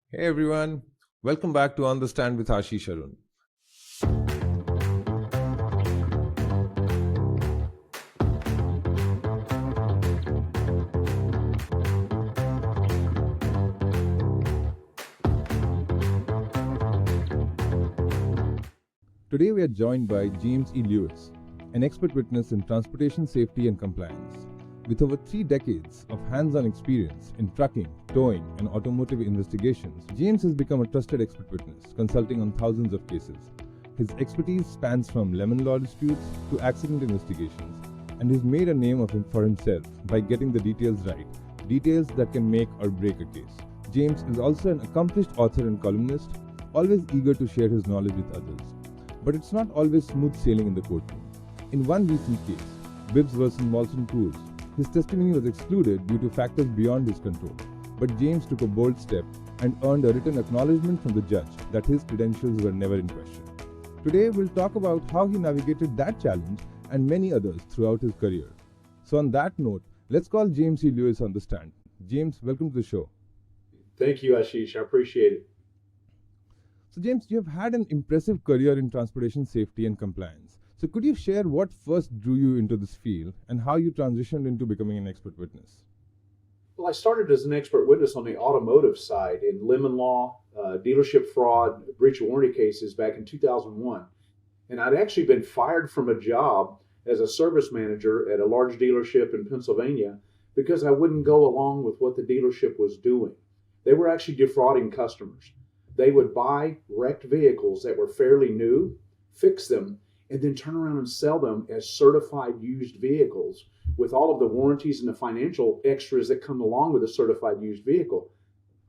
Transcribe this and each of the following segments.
Hey everyone, welcome back to On the Stand with Ashish Arun. Today we are joined by James E. Lewis, an expert witness in transportation safety and compliance. With over 3 decades of hands-on experience in trucking, towing, and automotive investigations, James has become a trusted expert witness, consulting on thousands of cases. His expertise spans from lemon law disputes to accident investigations, and he's made a name for himself by getting the details right, details that can make or break a case. James is also an accomplished author and columnist, always eager to share his knowledge with others. But it's not always smooth sailing in the courtroom. In one recent case, Bibbs vs. Molson Coors, his testimony was excluded due to factors beyond his control. But James took a bold step and earned a written acknowledgement from the judge that his credentials were never in question. Today, we'll talk about how he navigated that challenge and many others throughout his career. So on that note, let's call James E. Lewis on the stand. James, welcome to the show. Thank you, Ashish. I appreciate it. So James, you have had an impressive career in transportation safety and compliance. So could you share what first drew you into this field and how you transitioned into becoming an expert witness? Well, I started as an expert witness on the automotive side in lemon law, dealership fraud, breach of warranty cases back in 2001. And I'd actually been fired from a job as a service manager at a large dealership in Pennsylvania because I wouldn't go along with what the dealership was doing. They were actually defrauding customers. They would buy wrecked vehicles that were fairly new, fix them, and then turn around and sell them as certified used vehicles with all of the warranties and the financial extras that come along with a certified used vehicle.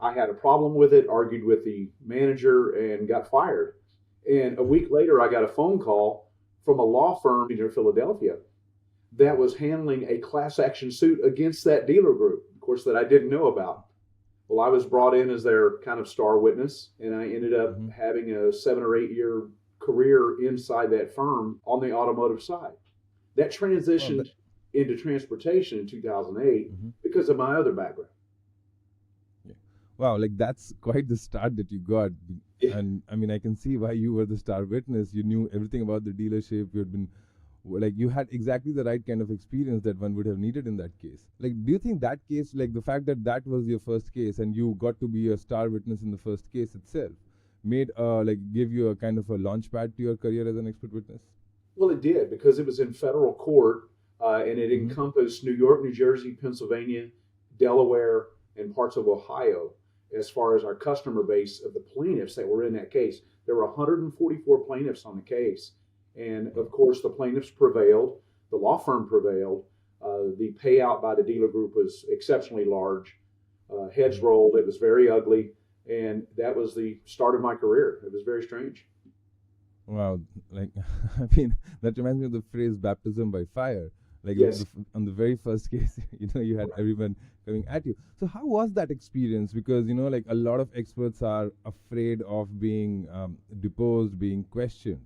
I had a problem with it, argued with the manager, and got fired. And a week later, I got a phone call from a law firm near Philadelphia that was handling a class action suit against that dealer group, of course, that I didn't know about. Well, I was brought in as their kind of star witness, and I ended up having a 7 or 8 year career inside that firm on the automotive side. That transitioned into transportation in 2008 because of my other background. Yeah. Wow, that's quite the start that you got. Yeah. And I mean, I can see why you were the star witness. You knew everything about the dealership. You had exactly the right kind of experience that one would have needed in that case. Do you think that case, the fact that that was your first case and you got to be a star witness in the first case itself, gave you a kind of a launch pad to your career as an expert witness? Well, it did, because it was in federal court and it encompassed New York, New Jersey, Pennsylvania, Delaware, and parts of Ohio as far as our customer base of the plaintiffs that were in that case. There were 144 plaintiffs on the case. And of course, the plaintiffs prevailed, the law firm prevailed, the payout by the dealer group was exceptionally large, heads rolled, it was very ugly, and that was the start of my career. It was very strange. Wow, that reminds me of the phrase baptism by fire. Yes. On the very first case, you had everyone coming at you. So how was that experience? Because, a lot of experts are afraid of being deposed, being questioned.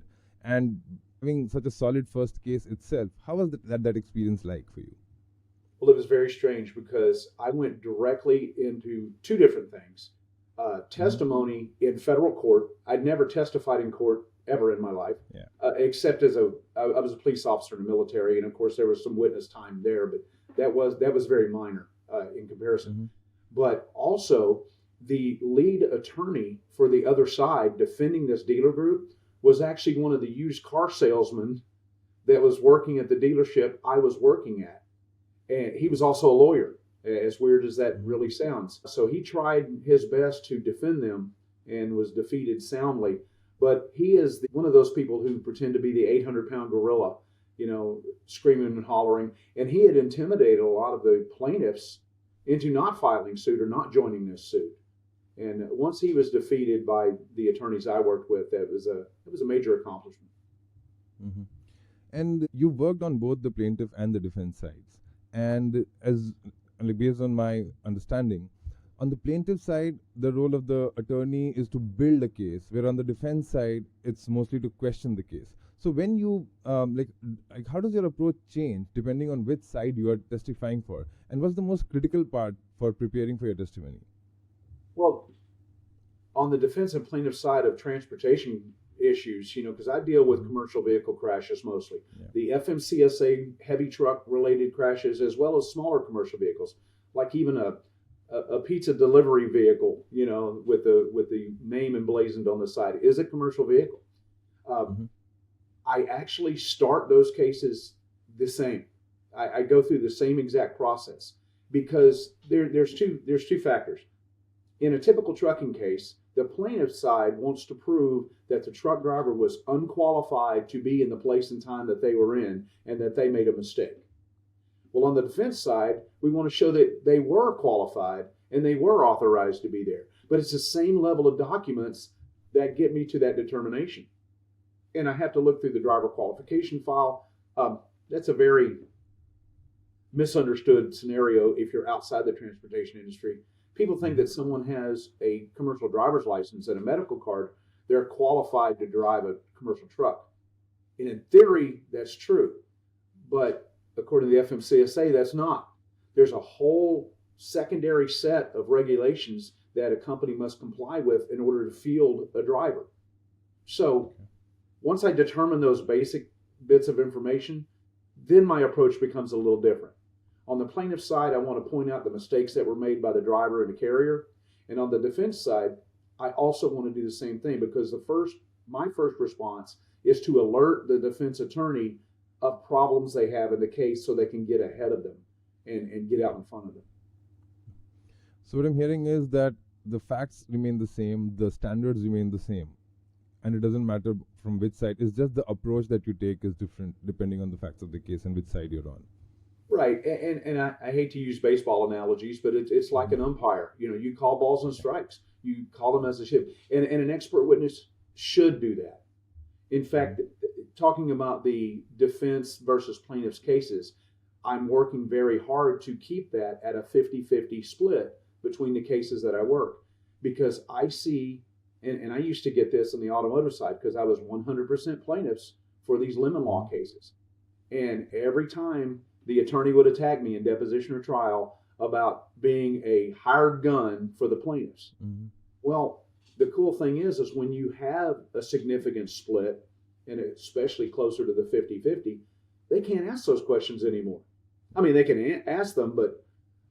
And having such a solid first case itself, how was that experience like for you? Well, it was very strange because I went directly into two different things. Testimony in federal court. I'd never testified in court ever in my life, except I was a police officer in the military, and of course there was some witness time there, but that was very minor in comparison. But also, the lead attorney for the other side defending this dealer group was actually one of the used car salesmen that was working at the dealership I was working at. And he was also a lawyer, as weird as that really sounds. So he tried his best to defend them and was defeated soundly. But he is one of those people who pretend to be the 800-pound gorilla, screaming and hollering. And he had intimidated a lot of the plaintiffs into not filing suit or not joining this suit. And once he was defeated by the attorneys I worked with, it was a major accomplishment. And you worked on both the plaintiff and the defense sides. And based on my understanding, on the plaintiff side, the role of the attorney is to build a case, where on the defense side, it's mostly to question the case. So when you, how does your approach change depending on which side you are testifying for? And what's the most critical part for preparing for your testimony? Well, on the defense and plaintiff side of transportation issues, because I deal with commercial vehicle crashes mostly, the FMCSA heavy truck related crashes, as well as smaller commercial vehicles, like even a pizza delivery vehicle, with the name emblazoned on the side is a commercial vehicle. I actually start those cases the same. I go through the same exact process because there's two factors. In a typical trucking case, the plaintiff side wants to prove that the truck driver was unqualified to be in the place and time that they were in and that they made a mistake. Well, on the defense side, we want to show that they were qualified and they were authorized to be there. But it's the same level of documents that get me to that determination. And I have to look through the driver qualification file. That's a very misunderstood scenario if you're outside the transportation industry. People think that someone has a commercial driver's license and a medical card, they're qualified to drive a commercial truck. And in theory, that's true. But according to the FMCSA, that's not. There's a whole secondary set of regulations that a company must comply with in order to field a driver. So once I determine those basic bits of information, then my approach becomes a little different. On the plaintiff side, I want to point out the mistakes that were made by the driver and the carrier. And on the defense side, I also want to do the same thing because my first response is to alert the defense attorney of problems they have in the case so they can get ahead of them and get out in front of them. So what I'm hearing is that the facts remain the same, the standards remain the same, and it doesn't matter from which side. It's just the approach that you take is different depending on the facts of the case and which side you're on. Right, and I hate to use baseball analogies, but it's like an umpire. You call balls and strikes. You call them as they should. And an expert witness should do that. In fact, talking about the defense versus plaintiff's cases, I'm working very hard to keep that at a 50-50 split between the cases that I work. Because I see, and I used to get this on the automotive side because I was 100% plaintiffs for these lemon law cases. And every time the attorney would attack me in deposition or trial about being a hired gun for the plaintiffs. Mm-hmm. Well, the cool thing is when you have a significant split, and especially closer to the 50-50, they can't ask those questions anymore. I mean, they can ask them, but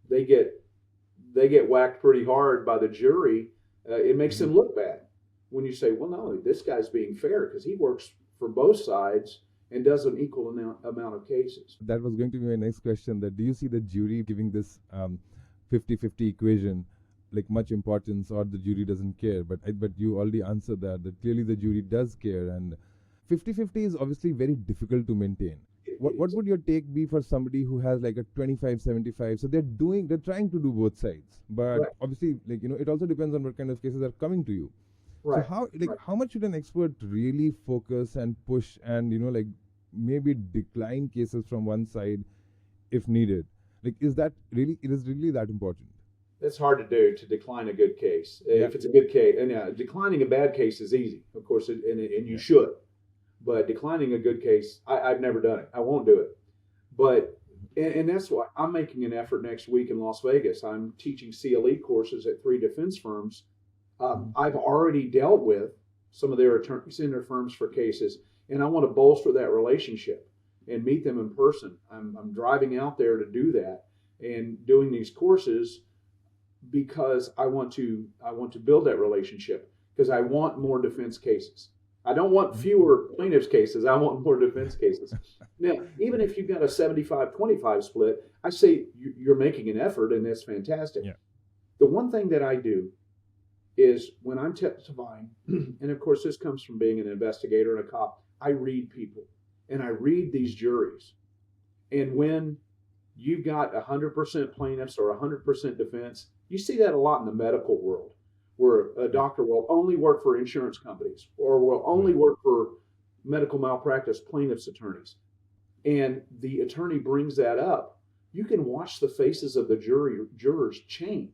they get whacked pretty hard by the jury. It makes them look bad when you say, well, no, this guy's being fair because he works for both sides and does an equal amount of cases. That was going to be my next question. That do you see the jury giving this 50-50 equation like much importance, or the jury doesn't care? But you already answered that clearly the jury does care, and 50-50 is obviously very difficult to maintain. What would your take be for somebody who has like a 25-75? So they're trying to do both sides, but right. Obviously, it also depends on what kind of cases are coming to you. Right. So how much should an expert really focus and push and maybe decline cases from one side if needed? Is it really that important? It's hard to do, to decline a good case. Yeah. If it's a good case, and declining a bad case is easy, of course, and you should. But declining a good case, I've never done it. I won't do it. But and that's why I'm making an effort next week in Las Vegas. I'm teaching CLE courses at 3 defense firms. I've already dealt with some of their attorneys in their firms for cases, and I want to bolster that relationship and meet them in person. I'm driving out there to do that and doing these courses because I want to build that relationship because I want more defense cases. I don't want fewer plaintiffs cases. I want more defense cases. Now, even if you've got a 75-25 split, I say you're making an effort, and that's fantastic. Yeah. The one thing that I do is when I'm testifying, and of course this comes from being an investigator and a cop, I read people, and I read these juries. And when you've got 100% plaintiffs or 100% defense, you see that a lot in the medical world, where a doctor will only work for insurance companies or will only work for medical malpractice plaintiffs' attorneys. And the attorney brings that up. You can watch the faces of the jurors change.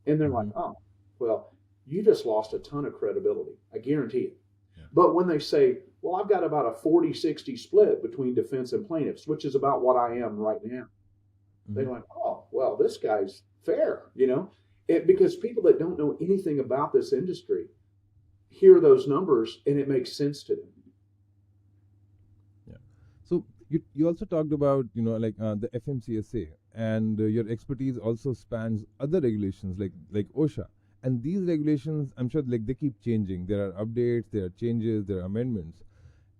And they're like, oh, well, you just lost a ton of credibility. I guarantee it. Yeah. But when they say, well, I've got about a 40-60 split between defense and plaintiffs, which is about what I am right now. They're like, oh, well, this guy's fair, Because people that don't know anything about this industry hear those numbers and it makes sense to them. Yeah. So you also talked about, like the FMCSA, and your expertise also spans other regulations like OSHA. And these regulations, I'm sure, like, they keep changing. There are updates, there are changes, there are amendments.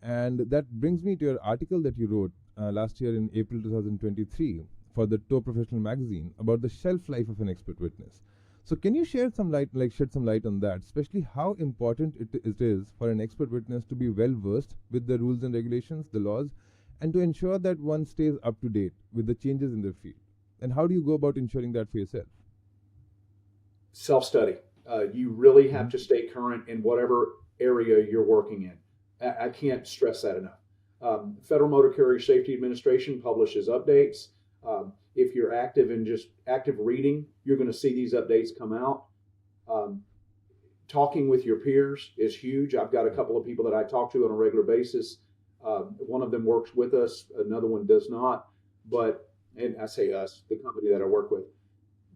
And that brings me to your article that you wrote last year in April 2023 for the Tow Professional magazine about the shelf life of an expert witness. So can you shed some light on that, especially how important it is for an expert witness to be well versed with the rules and regulations, the laws, and to ensure that one stays up to date with the changes in their field? And how do you go about ensuring that for yourself? Self-study. You really have to stay current in whatever area you're working in. I can't stress that enough. Federal Motor Carrier Safety Administration publishes updates. If you're active in just active reading, you're going to see these updates come out. Talking with your peers is huge. I've got a couple of people that I talk to on a regular basis. One of them works with us, another one does not. And I say us, the company that I work with.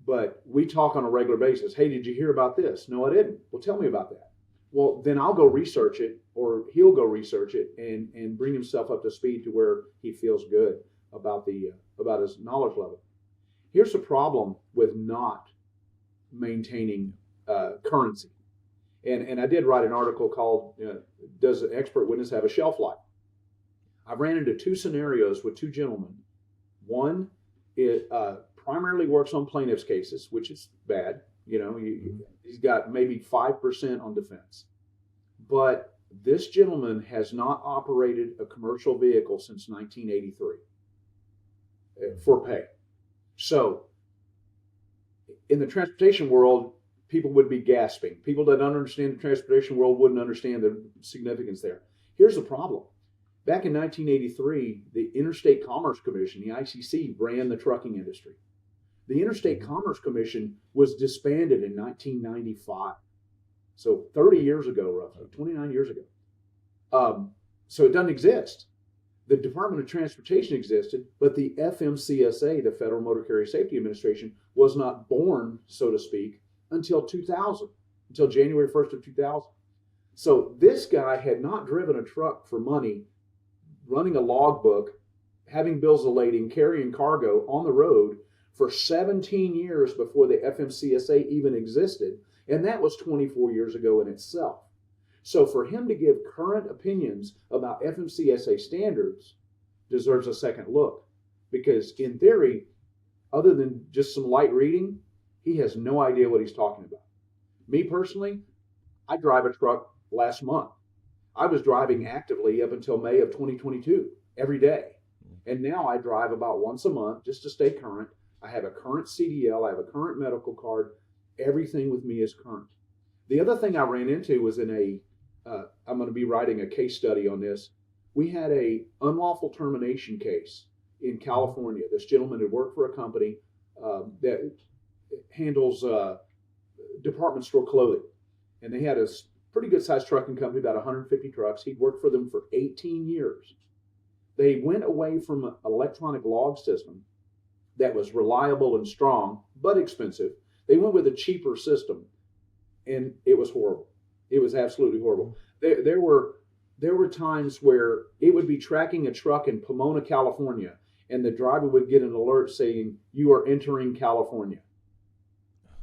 But we talk on a regular basis. Hey, did you hear about this? No, I didn't. Well, tell me about that. Well, then I'll go research it, or he'll go research it and bring himself up to speed to where he feels good about his knowledge level. Here's the problem with not maintaining currency. And I did write an article called, Does an Expert Witness Have a Shelf Life? I ran into two scenarios with two gentlemen. One primarily works on plaintiffs' cases, which is bad. He's got maybe 5% on defense. But this gentleman has not operated a commercial vehicle since 1983 for pay. So in the transportation world, people would be gasping. People that don't understand the transportation world wouldn't understand the significance there. Here's the problem. Back in 1983, the Interstate Commerce Commission, the ICC, ran the trucking industry. The Interstate Commerce Commission was disbanded in 1995. So 30 years ago, roughly, 29 years ago. So it doesn't exist. The Department of Transportation existed, but the FMCSA, the Federal Motor Carrier Safety Administration, was not born, so to speak, until 2000, until January 1st of 2000. So this guy had not driven a truck for money, running a logbook, having bills of lading, carrying cargo on the road for 17 years before the FMCSA even existed. And that was 24 years ago in itself. So for him to give current opinions about FMCSA standards deserves a second look. Because in theory, other than just some light reading, he has no idea what he's talking about. Me personally, I drive a truck last month. I was driving actively up until May of 2022 every day. And now I drive about once a month just to stay current. I have a current CDL. I have a current medical card. Everything with me is current. The other thing I ran into was I'm going to be writing a case study on this. We had a unlawful termination case in California. This gentleman had worked for a company that handles department store clothing. And they had a pretty good sized trucking company, about 150 trucks. He'd worked for them for 18 years. They went away from an electronic log system that was reliable and strong, but expensive. They went with a cheaper system, and it was horrible. It was absolutely horrible. There were times where it would be tracking a truck in Pomona, California, and the driver would get an alert saying, "You are entering California."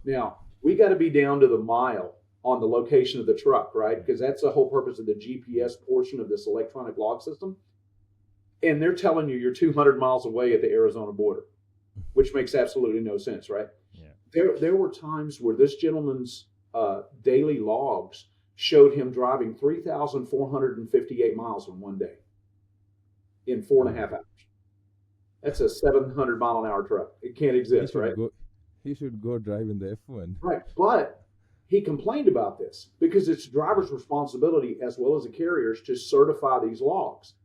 Now, we got to be down to the mile on the location of the truck, right? Because that's the whole purpose of the GPS portion of this electronic log system. And they're telling you you're 200 miles away at the Arizona border, which makes absolutely no sense, right? Yeah. There were times where this gentleman's daily logs showed him driving 3,458 miles in one day in 4.5 hours. That's a 700 mile an hour truck. It can't exist, right? He should go drive in the F1. Right, but he complained about this because it's the driver's responsibility as well as the carrier's to certify these logs.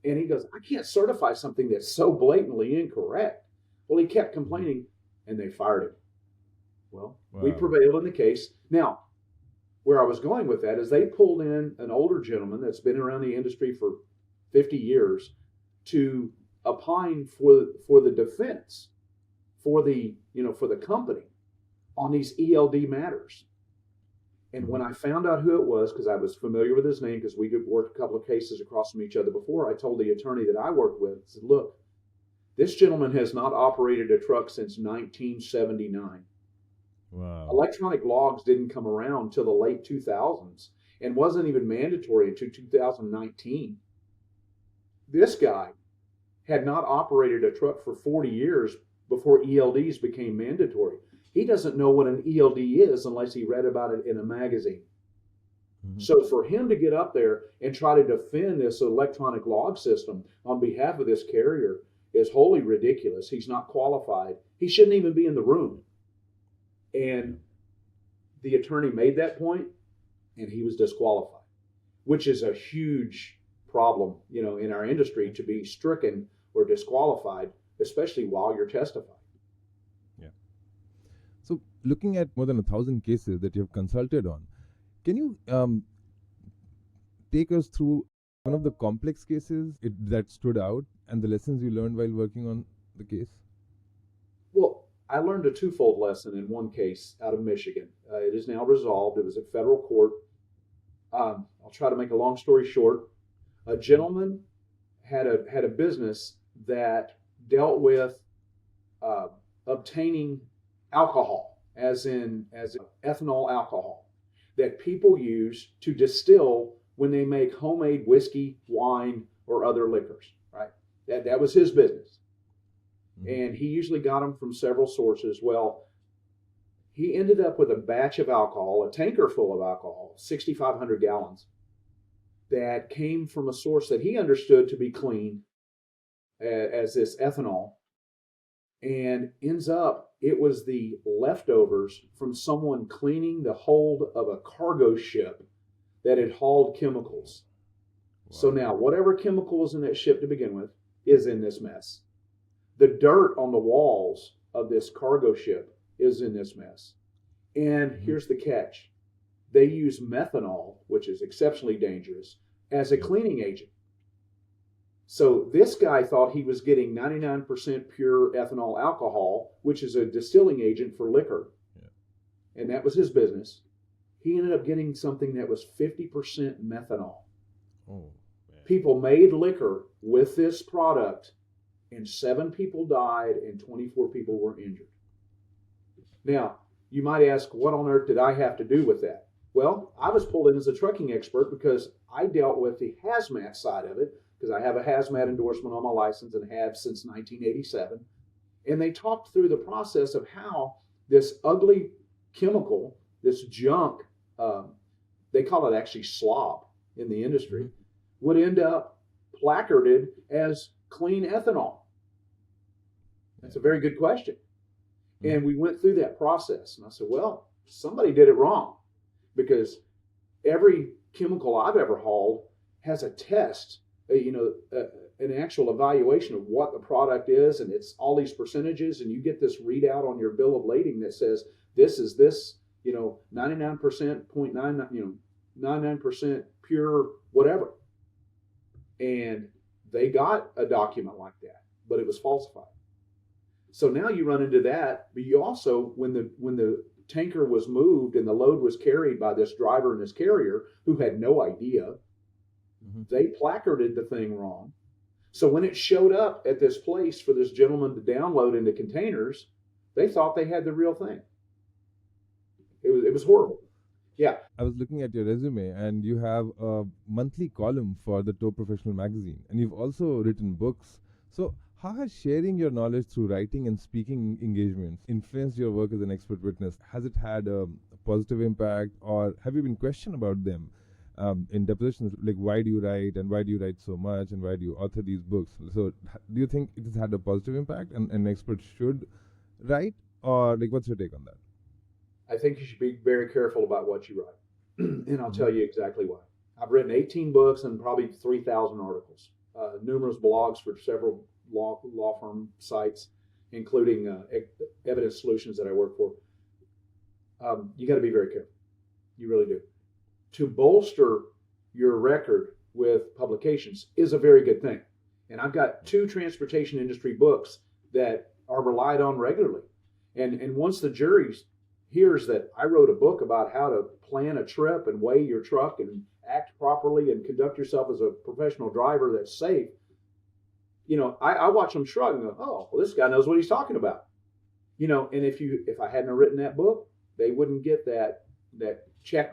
And he goes, I can't certify something that's so blatantly incorrect. Well, he kept complaining, and they fired him. Well, we prevailed in the case. Now, where I was going with that is they pulled in an older gentleman that's been around the industry for 50 years to opine for the defense, for the company. on these ELD matters. And when I found out who it was, because I was familiar with his name, because we had worked a couple of cases across from each other before, I told the attorney that I worked with, I said, look, this gentleman has not operated a truck since 1979. Wow. Electronic logs didn't come around until the late 2000s and wasn't even mandatory until 2019. This guy had not operated a truck for 40 years before ELDs became mandatory. He doesn't know what an ELD is unless he read about it in a magazine. Mm-hmm. So for him to get up there and try to defend this electronic log system on behalf of this carrier is wholly ridiculous. He's not qualified. He shouldn't even be in the room. And the attorney made that point, and he was disqualified, which is a huge problem, in our industry, to be stricken or disqualified, especially while you're testifying. So looking at more than 1,000 cases that you have consulted on, can you take us through one of the complex cases that stood out and the lessons you learned while working on the case? Well, I learned a twofold lesson in one case out of Michigan. It is now resolved. It was at federal court. I'll try to make a long story short. A gentleman had a business that dealt with obtaining alcohol, as in ethanol alcohol, that people use to distill when they make homemade whiskey, wine, or other liquors, right? That was his business. And he usually got them from several sources. Well, he ended up with a batch of alcohol, a tanker full of alcohol, 6,500 gallons, that came from a source that he understood to be clean, as this ethanol, and ends up, it was the leftovers from someone cleaning the hold of a cargo ship that had hauled chemicals. Wow. So now, whatever chemical was in that ship to begin with is in this mess. The dirt on the walls of this cargo ship is in this mess. And here's the catch. They use methanol, which is exceptionally dangerous, as a cleaning agent. So this guy thought he was getting 99% pure ethanol alcohol, which is a distilling agent for liquor. Yeah. And that was his business. He ended up getting something that was 50% methanol. Oh, man. People made liquor with this product, and 7 people died and 24 people were injured. Now, you might ask, what on earth did I have to do with that? Well, I was pulled in as a trucking expert because I dealt with the hazmat side of it, because I have a hazmat endorsement on my license and have since 1987. And they talked through the process of how this ugly chemical, this junk, they call it actually slop in the industry, would end up placarded as clean ethanol. That's a very good question. And we went through that process. And I said, well, somebody did it wrong, because every chemical I've ever hauled has a test, an actual evaluation of what the product is, and it's all these percentages, and you get this readout on your bill of lading that says this is this, 99%, 0.99, 99% pure whatever. And they got a document like that, but it was falsified. So now you run into that, but you also, when the tanker was moved and the load was carried by this driver and this carrier who had no idea, they placarded the thing wrong. So when it showed up at this place for this gentleman to download into containers, they thought they had the real thing. It was horrible. Yeah. I was looking at your resume, and you have a monthly column for the Tow Professional magazine, and you've also written books. So how has sharing your knowledge through writing and speaking engagements influenced your work as an expert witness? Has it had a positive impact, or have you been questioned about them in depositions? Like, why do you write, and why do you write so much, and why do you author these books? So do you think it has had a positive impact, and an expert should write, or what's your take on that? I think you should be very careful about what you write, and I'll tell you exactly why. I've written 18 books and probably 3,000 articles, numerous blogs for several law firm sites, including Evidence Solutions that I work for. You got to be very careful. You really do. To bolster your record with publications is a very good thing. And I've got 2 transportation industry books that are relied on regularly. And once the juries hears that I wrote a book about how to plan a trip and weigh your truck and act properly and conduct yourself as a professional driver that's safe, I watch them shrug and go, oh, well, this guy knows what he's talking about. And if I hadn't written that book, they wouldn't get that check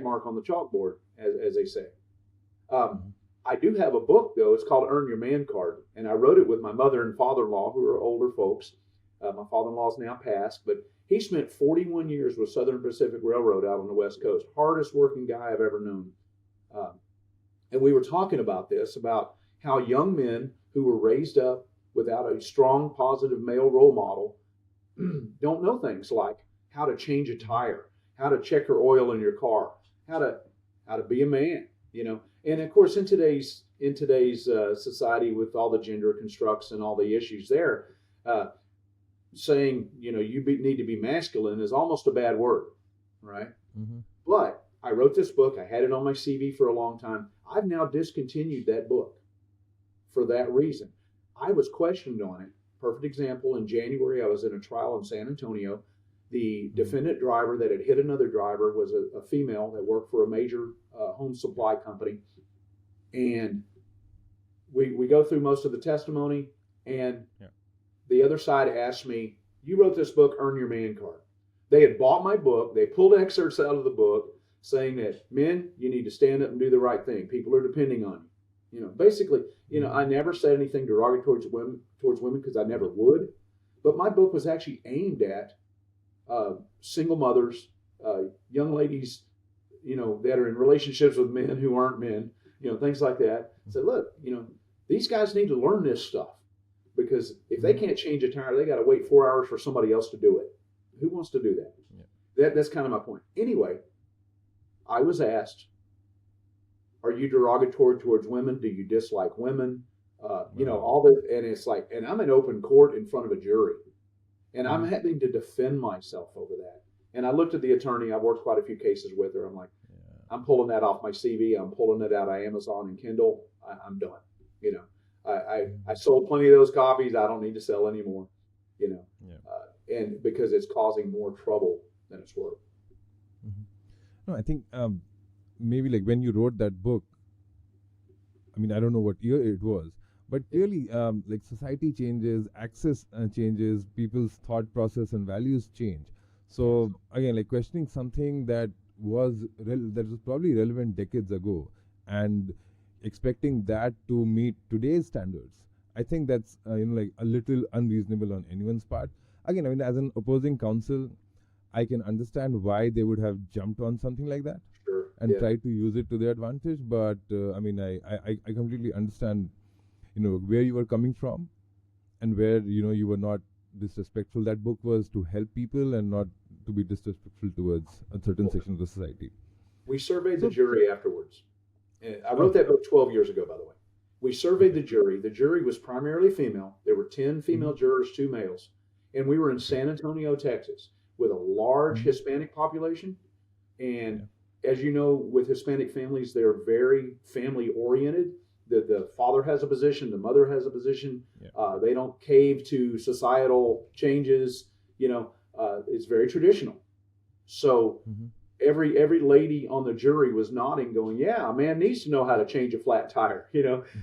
mark on the chalkboard, as they say. I do have a book, though. It's called Earn Your Man Card, and I wrote it with my mother and father-in-law, who are older folks. My father-in-law is now passed, but he spent 41 years with Southern Pacific Railroad out on the West Coast. Hardest working guy I've ever known. And we were talking about how young men who were raised up without a strong, positive male role model don't know things like how to change a tire, how to check your oil in your car, how to be a man, And of course, in today's society, with all the gender constructs and all the issues there, saying you need to be masculine is almost a bad word, right? Mm-hmm. But I wrote this book. I had it on my CV for a long time. I've now discontinued that book for that reason. I was questioned on it. Perfect example. In January, I was in a trial in San Antonio. The defendant driver that had hit another driver was a female that worked for a major home supply company. And we go through most of the testimony, and the other side asked me, you wrote this book, Earn Your Man Card. They had bought my book. They pulled excerpts out of the book saying that, men, you need to stand up and do the right thing. People are depending on you. Basically, I never said anything derogatory towards women because I never would. But my book was actually aimed at single mothers, young ladies, that are in relationships with men who aren't men, things like that. Said, look, these guys need to learn this stuff, because if they can't change a tire, they got to wait 4 hours for somebody else to do it. Who wants to do that? Yeah. That's kind of my point. Anyway, I was asked, are you derogatory towards women? Do you dislike women? All this, and it's like, and I'm in open court in front of a jury, and I'm having to defend myself over that. And I looked at the attorney. I've worked quite a few cases with her. I'm like, I'm pulling that off my CV. I'm pulling it out of Amazon and Kindle. I'm done. I sold plenty of those copies. I don't need to sell anymore. And because it's causing more trouble than it's worth. Mm-hmm. No, I think maybe like when you wrote that book, I mean, I don't know what year it was, but clearly like society changes, access changes, people's thought process and values change. So again, like questioning something that was probably relevant decades ago and expecting that to meet today's standards, I think that's like a little unreasonable on anyone's part. Again, I mean, as an opposing counsel, I can understand why they would have jumped on something like that and tried to use it to their advantage. But I mean, I completely understand, where you were coming from and where, you were not disrespectful. That book was to help people and not to be disrespectful towards a certain section of the society. We surveyed the jury afterwards. I wrote that book 12 years ago, by the way. We surveyed the jury. The jury was primarily female. There were 10 female jurors, 2 males. And we were in San Antonio, Texas, with a large Hispanic population. And as you know, with Hispanic families, they're very family-oriented. The father has a position. The mother has a position. Yeah. They don't cave to societal changes. It's very traditional. So every lady on the jury was nodding, going, yeah, a man needs to know how to change a flat tire,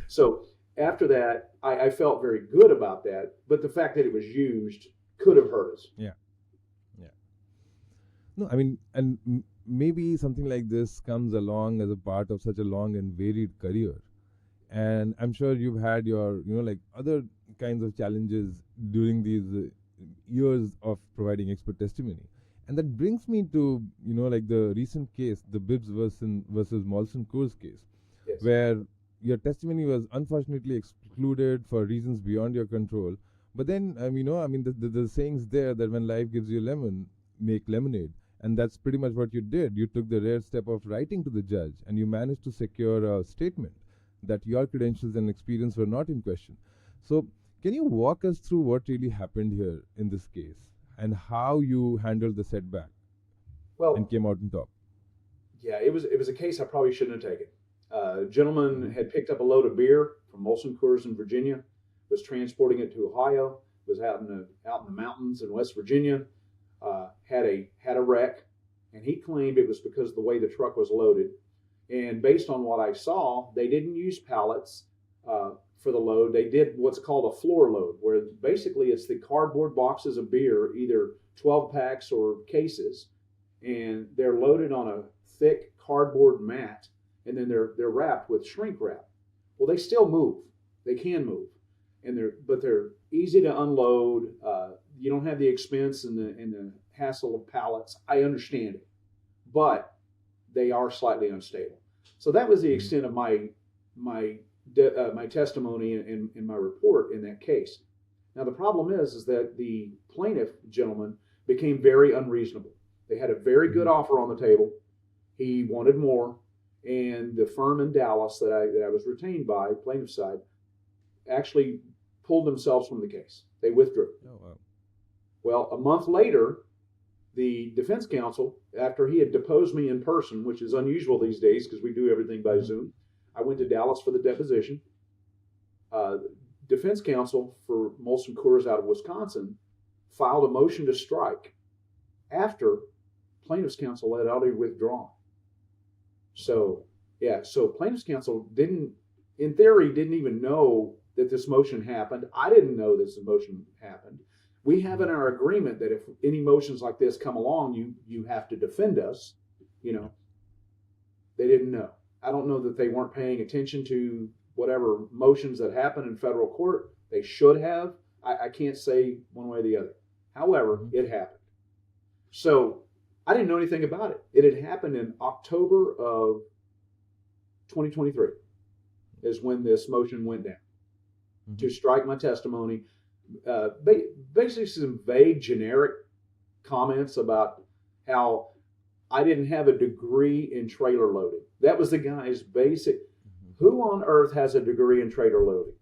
So after that, I felt very good about that. But the fact that it was used could have hurt us. Yeah. No, I mean, and maybe something like this comes along as a part of such a long and varied career. And I'm sure you've had your, like other kinds of challenges during these years of providing expert testimony. And that brings me to, like the recent case, the Bibbs versus Molson Coors case, where your testimony was unfortunately excluded for reasons beyond your control. But then, the saying's there that when life gives you lemon, make lemonade. And that's pretty much what you did. You took the rare step of writing to the judge, and you managed to secure a statement that your credentials and experience were not in question. So can you walk us through what really happened here in this case and how you handled the setback and came out on top? Yeah, it was a case I probably shouldn't have taken. A gentleman had picked up a load of beer from Molson Coors in Virginia, was transporting it to Ohio, was out in the mountains in West Virginia, had a wreck, and he claimed it was because of the way the truck was loaded. And based on what I saw, they didn't use pallets for the load. They did what's called a floor load, where basically it's the cardboard boxes of beer, either 12 packs or cases, and they're loaded on a thick cardboard mat, and then they're wrapped with shrink wrap. Well, they still move. They can move, but they're easy to unload. You don't have the expense and the hassle of pallets. I understand it, but they are slightly unstable. So that was the extent of my testimony in my report in that case. Now the problem is that the plaintiff gentleman became very unreasonable. They had a very good offer on the table. He wanted more, and the firm in Dallas that I was retained by, plaintiff side, actually pulled themselves from the case. They withdrew. Oh, wow. Well, a month later, the defense counsel, after he had deposed me in person, which is unusual these days because we do everything by Zoom, I went to Dallas for the deposition. Defense counsel for Molson Coors out of Wisconsin filed a motion to strike after plaintiff's counsel had already withdrawn. So plaintiff's counsel didn't even know that this motion happened. I didn't know this motion happened. We have in our agreement that if any motions like this come along, you have to defend us. They didn't know. I don't know that they weren't paying attention to whatever motions that happen in federal court. They should have. I can't say one way or the other. However, it happened. So I didn't know anything about it. It had happened in October of 2023 is when this motion went down to strike my testimony. Basically some vague, generic comments about how I didn't have a degree in trailer loading. That was the guy's basic. Who on earth has a degree in trailer loading?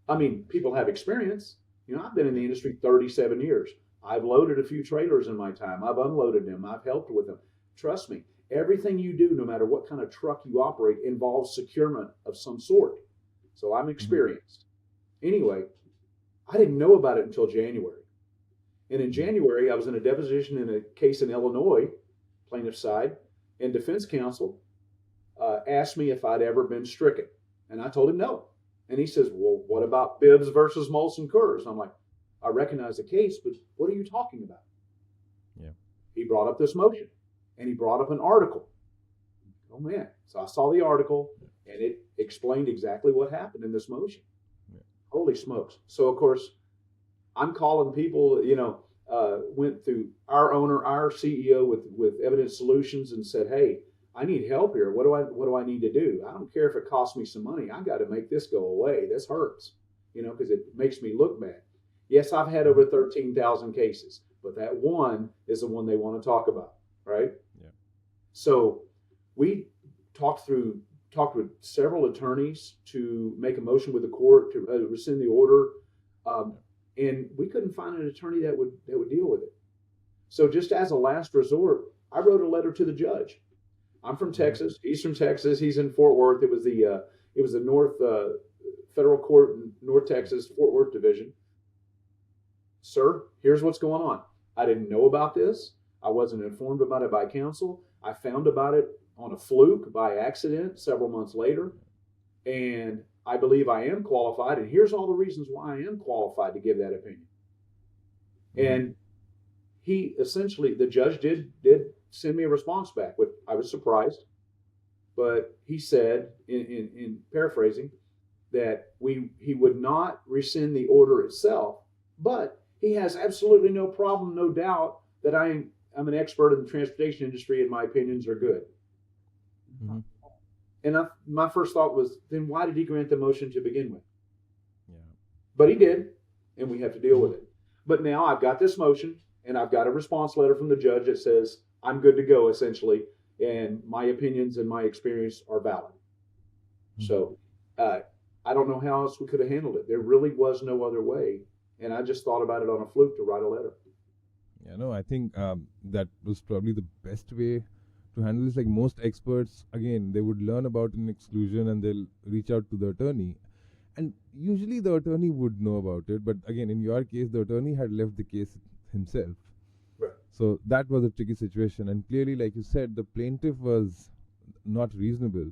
I mean, people have experience. I've been in the industry 37 years. I've loaded a few trailers in my time. I've unloaded them. I've helped with them. Trust me, everything you do, no matter what kind of truck you operate, involves securement of some sort. So I'm experienced. Anyway, I didn't know about it until January. And in January, I was in a deposition in a case in Illinois, plaintiff's side, and defense counsel asked me if I'd ever been stricken. And I told him no. And he says, well, what about Bibbs versus Molson Coors? And I'm like, I recognize the case, but what are you talking about? Yeah. He brought up this motion, and he brought up an article. Oh, man. So I saw the article, and it explained exactly what happened in this motion. Holy smokes. So, of course, I'm calling people, went through our owner, our CEO with Evidence Solutions and said, hey, I need help here. What do I need to do? I don't care if it costs me some money. I got to make this go away. This hurts, because it makes me look bad. Yes, I've had over 13,000 cases, but that one is the one they want to talk about, right? Yeah. So we talked with several attorneys to make a motion with the court to rescind the order, and we couldn't find an attorney that would deal with it. So just as a last resort, I wrote a letter to the judge. I'm from Texas. He's from Texas. He's in Fort Worth. It was the North Federal Court in North Texas, Fort Worth Division. Sir, here's what's going on. I didn't know about this. I wasn't informed about it by counsel. I found about it on a fluke by accident several months later. And I believe I am qualified. And here's all the reasons why I am qualified to give that opinion. And he essentially, the judge did send me a response back, which I was surprised. But he said, in paraphrasing, that he would not rescind the order itself, but he has absolutely no problem, no doubt, that I'm an expert in the transportation industry and my opinions are good. Mm-hmm. And my first thought was, then why did he grant the motion to begin with? Yeah. But he did, and we have to deal with it. But now I've got this motion, and I've got a response letter from the judge that says I'm good to go, essentially, and my opinions and my experience are valid. Mm-hmm. So I don't know how else we could have handled it. There really was no other way. And I just thought about it on a fluke to write a letter. Yeah, no, I think that was probably the best way to handle this. Like most experts, again, they would learn about an exclusion and they'll reach out to the attorney. And usually the attorney would know about it. But again, in your case, the attorney had left the case himself. Right. So that was a tricky situation. And clearly, like you said, the plaintiff was not reasonable.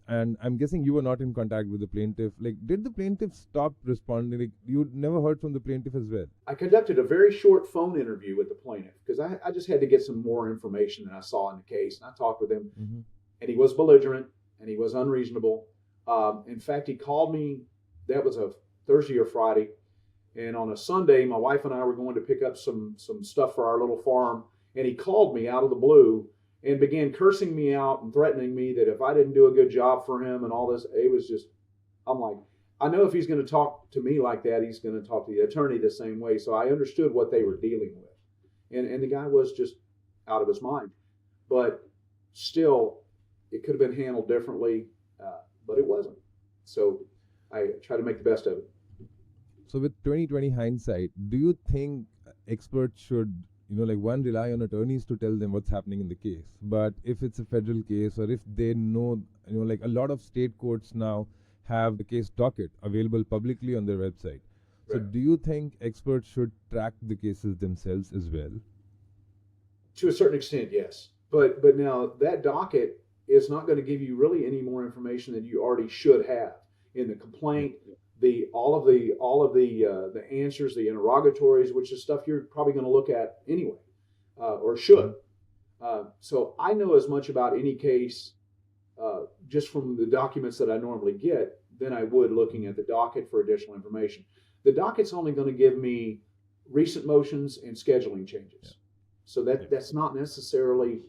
And I'm guessing you were not in contact with the plaintiff. Like, did the plaintiff stop responding? Like, you never heard from the plaintiff as well? I conducted a very short phone interview with the plaintiff because I just had to get some more information than I saw in the case. And I talked with him, and he was belligerent and he was unreasonable. In fact, he called me, that was a Thursday or Friday. And on a Sunday, my wife and I were going to pick up some stuff for our little farm. And he called me out of the blue and began cursing me out and threatening me that if I didn't do a good job for him and all this, it was just, I'm like, I know if he's going to talk to me like that, he's going to talk to the attorney the same way. So I understood what they were dealing with. And the guy was just out of his mind. But still, it could have been handled differently, but it wasn't. So I tried to make the best of it. So with 2020 hindsight, do you think experts should, one, rely on attorneys to tell them what's happening in the case? But if it's a federal case, or if they know, a lot of state courts now have the case docket available publicly on their website. So do you think experts should track the cases themselves as well? To a certain extent, yes. But now that docket is not going to give you really any more information than you already should have in the complaint. All of the answers, the interrogatories, which is stuff you're probably going to look at anyway, or should. So I know as much about any case just from the documents that I normally get than I would looking at the docket for additional information. The docket's only going to give me recent motions and scheduling changes. So that's not necessarily,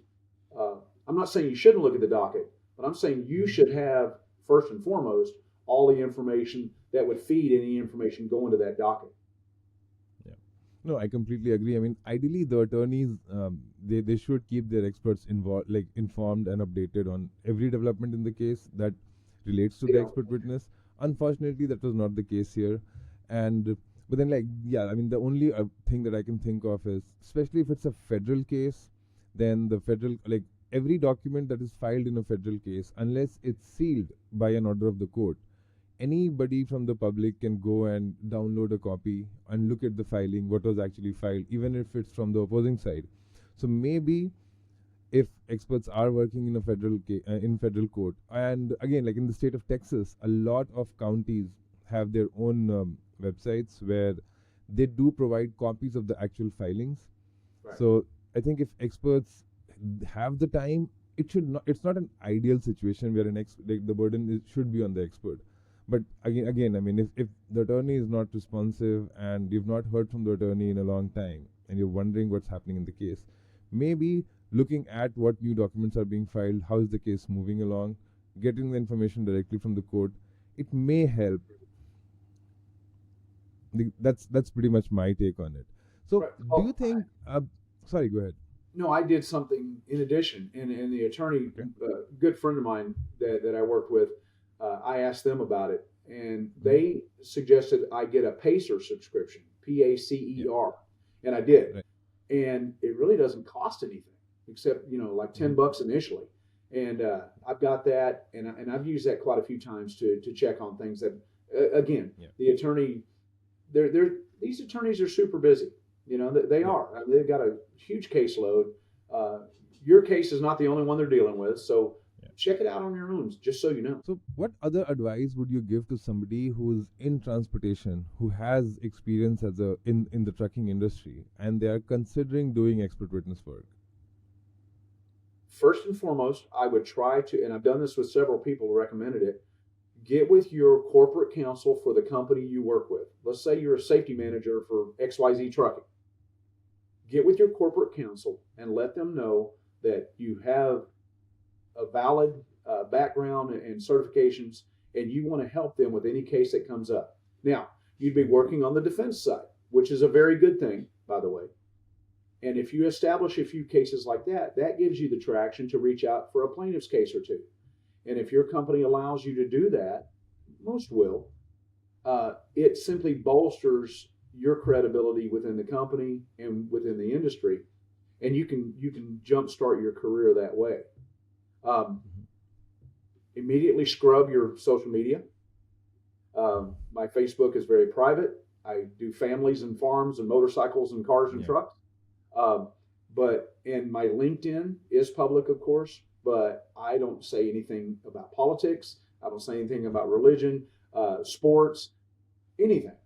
I'm not saying you shouldn't look at the docket, but I'm saying you should have, first and foremost, all the information that would feed any information going to that docket. Yeah. No, I completely agree. I mean, ideally, the attorneys, they should keep their experts informed and updated on every development in the case that relates to the expert witness. Unfortunately, that was not the case here. But then, the only thing that I can think of is, especially if it's a federal case, then the federal, every document that is filed in a federal case, unless it's sealed by an order of the court, anybody from the public can go and download a copy and look at the filing, what was actually filed, even if it's from the opposing side. So maybe if experts are working in a federal court, and again, like in the state of Texas, a lot of counties have their own websites where they do provide copies of the actual filings. Right. So I think if experts have the time, it's not an ideal situation where the burden should be on the expert. But again, I mean, if the attorney is not responsive and you've not heard from the attorney in a long time and you're wondering what's happening in the case, maybe looking at what new documents are being filed, how is the case moving along, getting the information directly from the court, it may help. That's pretty much my take on it. So do you think, sorry, go ahead. No, I did something in addition, and the attorney, good friend of mine that I worked with, I asked them about it, and they suggested I get a PACER subscription, PACER, and I did. Right. And it really doesn't cost anything except, like $10 initially. And I've got that, and I've used that quite a few times to check on things that, again, the attorney, these attorneys are super busy. They are. I mean, they've got a huge caseload. Your case is not the only one they're dealing with, so check it out on your own, just so you know. So what other advice would you give to somebody who's in transportation, who has experience in the trucking industry, and they are considering doing expert witness work? First and foremost, I would try to, and I've done this with several people who recommended it, get with your corporate counsel for the company you work with. Let's say you're a safety manager for XYZ Trucking. Get with your corporate counsel and let them know that you have a valid background and certifications, and you want to help them with any case that comes up. Now, you'd be working on the defense side, which is a very good thing, by the way. And if you establish a few cases like that, that gives you the traction to reach out for a plaintiff's case or two. And if your company allows you to do that, most will, it simply bolsters your credibility within the company and within the industry, and you can jumpstart your career that way. Immediately scrub your social media. My Facebook is very private. I do families and farms and motorcycles and cars and trucks. And my LinkedIn is public, of course, but I don't say anything about politics. I don't say anything about religion, sports, anything.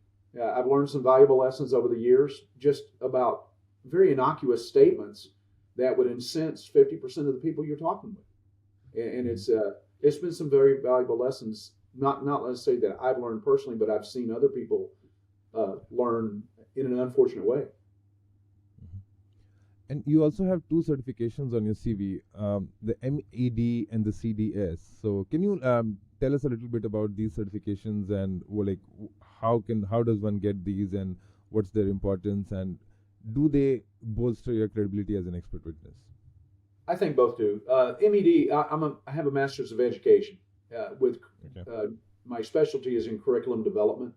I've learned some valuable lessons over the years just about very innocuous statements that would incense 50% of the people you're talking with. And it's been some very valuable lessons, not let's say that I've learned personally, but I've seen other people learn in an unfortunate way. And you also have 2 certifications on your CV, the MED and the CDS. So can you tell us a little bit about these certifications and how does one get these and what's their importance, and do they bolster your credibility as an expert witness? I think both do. MED, I have a master's of education my specialty is in curriculum development,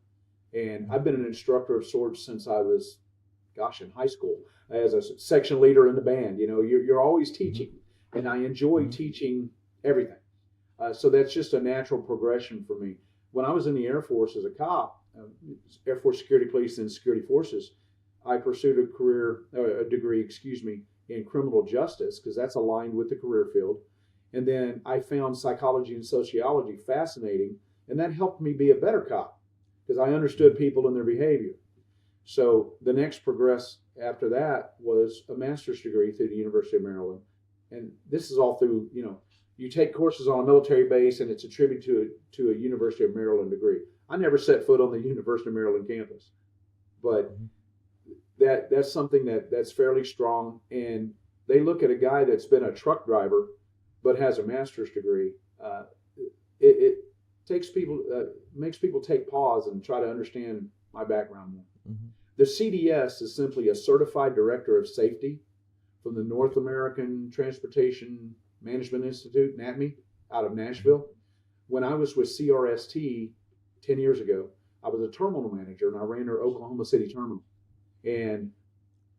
and I've been an instructor of sorts since I was, in high school as a section leader in the band. You're always teaching, and I enjoy teaching everything. So that's just a natural progression for me. When I was in the Air Force as a cop, Air Force Security Police and Security Forces, I pursued a degree in criminal justice because that's aligned with the career field. And then I found psychology and sociology fascinating, and that helped me be a better cop because I understood people and their behavior. So the next progress after that was a master's degree through the University of Maryland. And this is all through, you take courses on a military base and it's attributed to a University of Maryland degree. I never set foot on the University of Maryland campus, but that's something that's fairly strong. And they look at a guy that's been a truck driver but has a master's degree. It makes people take pause and try to understand my background more. The CDS is simply a Certified Director of Safety from the North American Transportation Management Institute, NATME, out of Nashville. When I was with CRST 10 years ago, I was a terminal manager, and I ran their Oklahoma City terminal. And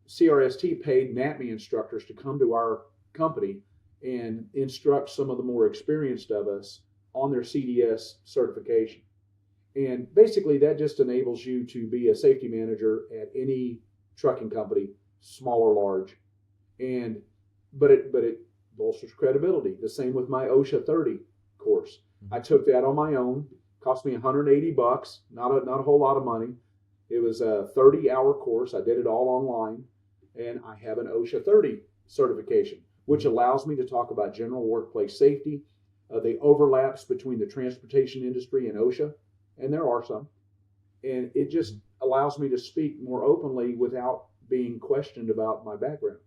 CRST paid NATME instructors to come to our company and instruct some of the more experienced of us on their CDS certification. And basically that just enables you to be a safety manager at any trucking company, small or large. But it bolsters credibility. The same with my OSHA 30 course. I took that on my own. Cost me $180, not a whole lot of money. It was a 30-hour course. I did it all online, and I have an OSHA 30 certification, which allows me to talk about general workplace safety, the overlaps between the transportation industry and OSHA, and there are some. And it just allows me to speak more openly without being questioned about my background.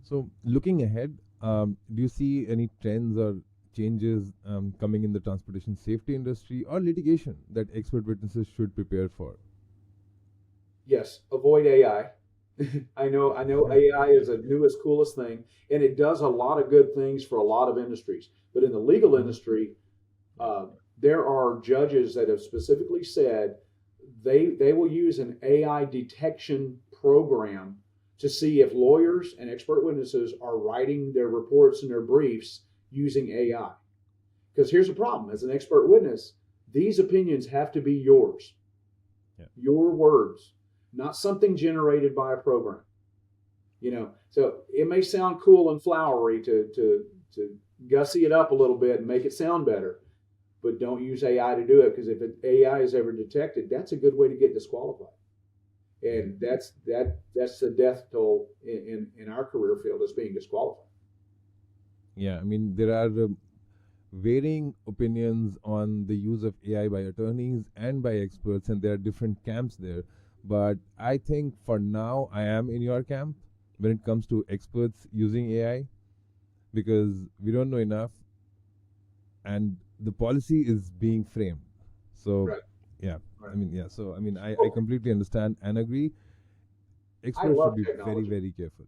So looking ahead, do you see any trends or changes coming in the transportation safety industry or litigation that expert witnesses should prepare for? Yes, avoid AI. I know AI is the newest, coolest thing, and it does a lot of good things for a lot of industries. But in the legal industry, there are judges that have specifically said they will use an AI detection program to see if lawyers and expert witnesses are writing their reports and their briefs using AI. Because here's the problem. As an expert witness, these opinions have to be yours. Yeah. Your words, not something generated by a program. So it may sound cool and flowery to gussy it up a little bit and make it sound better, but don't use AI to do it, because if AI is ever detected, that's a good way to get disqualified. And that's the death toll in our career field, is being disqualified. Yeah, I mean, there are varying opinions on the use of AI by attorneys and by experts, and there are different camps there. But I think for now, I am in your camp when it comes to experts using AI, because we don't know enough, and the policy is being framed. So, right. Yeah. Right. So, I completely understand and agree. Experts should be very, very careful.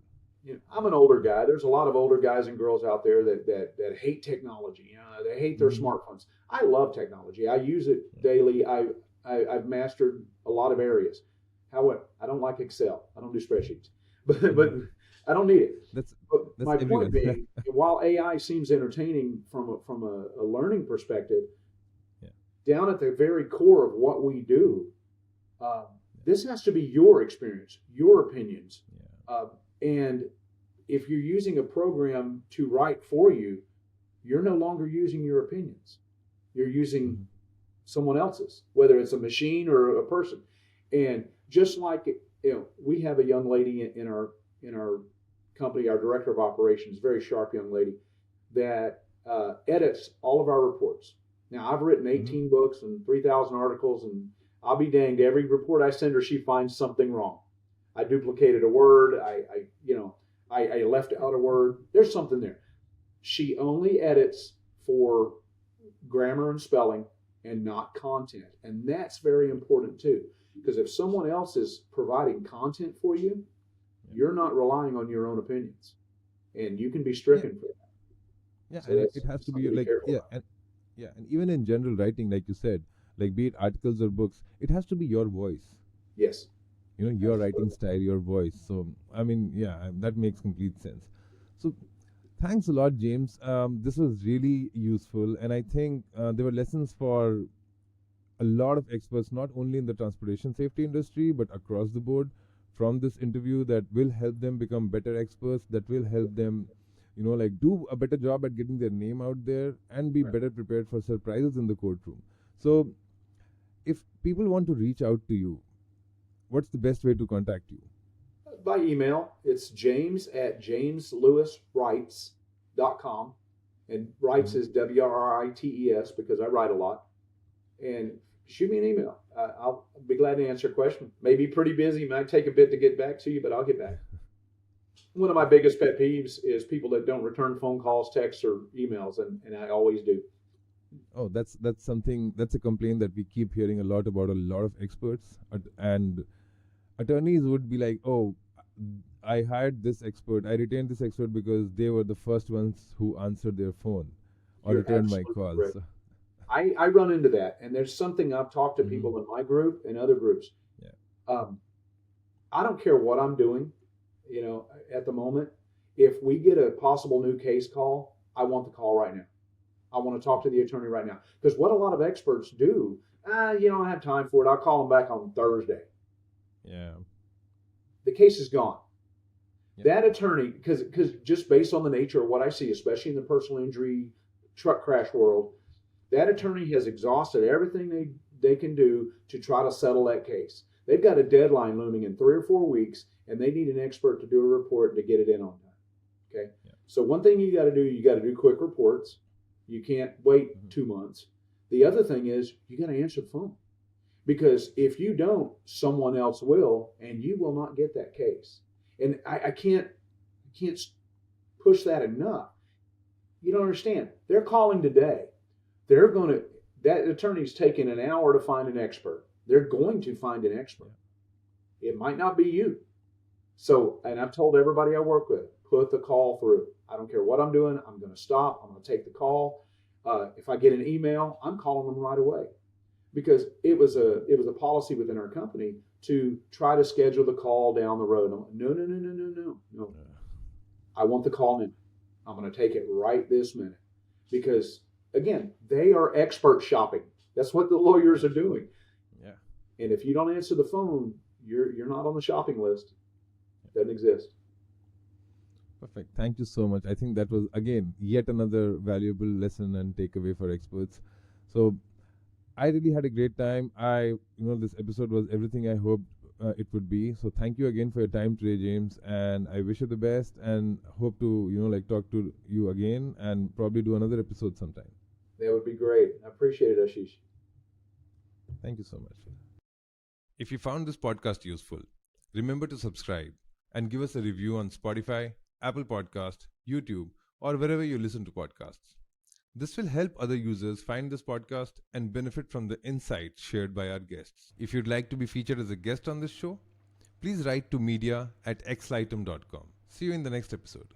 I'm an older guy. There's a lot of older guys and girls out there that hate technology. They hate their smartphones. I love technology. I use it daily. I've mastered a lot of areas. However, I don't like Excel. I don't do spreadsheets, but I don't need it. That's my everyone. Point being, while AI seems entertaining from a learning perspective, down at the very core of what we do, this has to be your experience, your opinions, And if you're using a program to write for you, you're no longer using your opinions. You're using someone else's, whether it's a machine or a person. And just like, we have a young lady in our company, our director of operations, very sharp young lady, that edits all of our reports. Now, I've written 18 books and 3,000 articles, and I'll be danged, every report I send her, she finds something wrong. I duplicated a word. I left out a word. There's something there. She only edits for grammar and spelling and not content. And that's very important too. Because if someone else is providing content for you, you're not relying on your own opinions. And you can be stricken for that. Yeah, So and it has to be like, and even in general writing, like you said, like be it articles or books, it has to be your voice. Yes. Your writing style, your voice. So, I mean, that makes complete sense. So, thanks a lot, James. This was really useful. And I think there were lessons for a lot of experts, not only in the transportation safety industry, but across the board from this interview that will help them become better experts, that will help them, do a better job at getting their name out there and be better prepared for surprises in the courtroom. So, if people want to reach out to you, what's the best way to contact you? By email. It's james@jameslewiswrites.com. And writes is WRITES because I write a lot. And shoot me an email. I'll be glad to answer a question. Maybe pretty busy. Might take a bit to get back to you, but I'll get back. One of my biggest pet peeves is people that don't return phone calls, texts, or emails, and I always do. Oh, that's a complaint that we keep hearing a lot about a lot of experts, and attorneys would be like, oh, I hired this expert, I retained this expert because they were the first ones who answered their phone or returned my calls. So. I run into that, and there's something I've talked to people in my group and other groups. Yeah. I don't care what I'm doing, at the moment. If we get a possible new case call, I want the call right now. I want to talk to the attorney right now. Because what a lot of experts do, I don't have time for it. I'll call them back on Thursday. Yeah. The case is gone. Yep. That attorney, because just based on the nature of what I see, especially in the personal injury truck crash world, that attorney has exhausted everything they can do to try to settle that case. They've got a deadline looming in 3 or 4 weeks, and they need an expert to do a report to get it in on time. Okay? Yeah. So one thing you got to do quick reports. You can't wait 2 months. The other thing is you got to answer the phone. Because if you don't, someone else will, and you will not get that case. And I can't push that enough. You don't understand. They're calling today. That attorney's taking an hour to find an expert. They're going to find an expert. It might not be you. So, and I've told everybody I work with, put the call through. I don't care what I'm doing. I'm going to stop. I'm going to take the call. If I get an email, I'm calling them right away. Because it was a policy within our company to try to schedule the call down the road. No. I want the call in. I'm going to take it right this minute. Because, again, they are expert shopping. That's what the lawyers are doing. Yeah. And if you don't answer the phone, you're not on the shopping list. It doesn't exist. Perfect. Thank you so much. I think that was, again, yet another valuable lesson and takeaway for experts. So I really had a great time. This episode was everything I hoped it would be. So thank you again for your time today, James. And I wish you the best and hope to, talk to you again and probably do another episode sometime. That would be great. I appreciate it, Ashish. Thank you so much. If you found this podcast useful, remember to subscribe and give us a review on Spotify, Apple Podcast, YouTube, or wherever you listen to podcasts. This will help other users find this podcast and benefit from the insights shared by our guests. If you'd like to be featured as a guest on this show, please write to media@xlightum.com. See you in the next episode.